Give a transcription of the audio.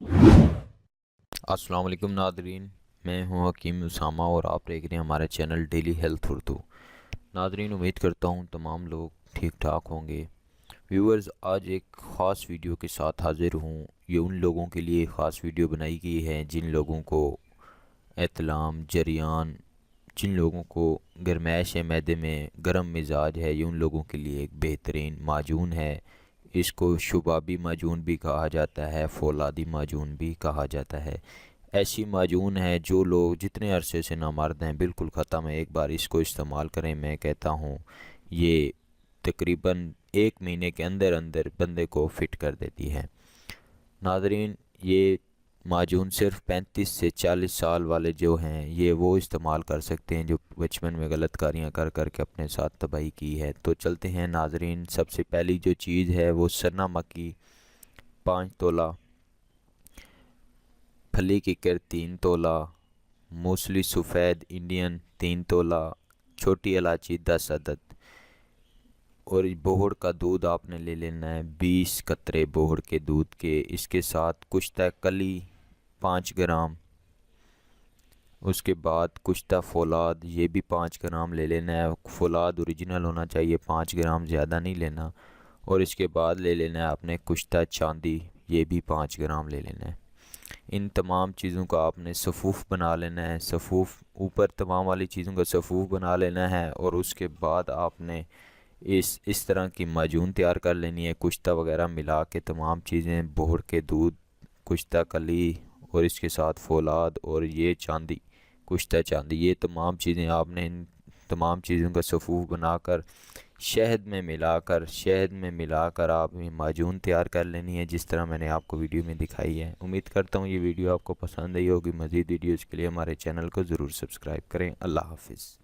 अस्सलाम वालेकुम नादरीन, मैं हूं हकीम उसामा और आप देख रहे हैं हमारे channel daily health Urdu. Nadreen, उम्मीद करता हूं तमाम लोग ठीक ठाक होंगे। व्यूअर्स, आज एक ख़ास वीडियो के साथ हाज़िर हूं। ये उन लोगों के लिए ख़ास वीडियो बनाई गई है जिन लोगों को एतलाम जरियान, जिन लोगों को गर्मैश मैदे में गर्म मिजाज है। ये उन लोगों के लिए एक बेहतरीन माजून है। इसको शुबाबी माजून भी कहा जाता है, फौलादी माजून भी कहा जाता है। ऐसी माजून है जो लोग जितने अरसे से नामर्द हैं बिल्कुल ख़त्म है। एक बार इसको इस्तेमाल करें, मैं कहता हूँ ये तकरीबन 1 महीने के अंदर अंदर बंदे को फ़िट कर देती है। नादरीन, ये माजून सिर्फ 35 से 40 साल वाले जो हैं ये वो इस्तेमाल कर सकते हैं, जो बचपन में गलत कारियाँ कर कर के अपने साथ तबाही की है। तो चलते हैं नाजरीन, सबसे पहली जो चीज़ है वो सन्ना मक्की 5 तोला, फली किकर 3 तोला, मूसली सफ़ेद इंडियन 3 तोला, छोटी इलायची 10 अदद और बोहड़ का दूध आपने ले लेना है 20 कतरे बोहड़ के दूध के। इसके साथ कुश्ता कली 5 ग्राम, उसके बाद कुश्ता फौलाद ये भी 5 ग्राम ले लेना है। फौलाद ओरिजिनल होना चाहिए, 5 ग्राम ज़्यादा नहीं लेना। और इसके बाद ले लेना है आपने कुश्ता चांदी, ये भी 5 ग्राम ले लेना है। इन तमाम चीज़ों का आपने सफ़ूफ़ बना लेना है। सफ़ूफ़ ऊपर तमाम वाली चीज़ों का सफ़ूफ़ बना लेना है और उसके बाद आपने इस तरह की माजून तैयार कर लेनी है। कुश्ता वगैरह मिला के तमाम चीज़ें, बोहड़ के दूध, कुश्ता कली और इसके साथ फौलाद और ये चांदी, कुश्ता चांदी, ये तमाम चीज़ें आपने इन तमाम चीज़ों का सफ़ूफ़ बनाकर शहद में मिलाकर आप ये माजून तैयार कर लेनी है, जिस तरह मैंने आपको वीडियो में दिखाई है। उम्मीद करता हूँ ये वीडियो आपको पसंद आई होगी। मज़ीद वीडियोज़ के लिए हमारे चैनल को ज़रूर सब्सक्राइब करें। अल्लाह हाफ़िज़।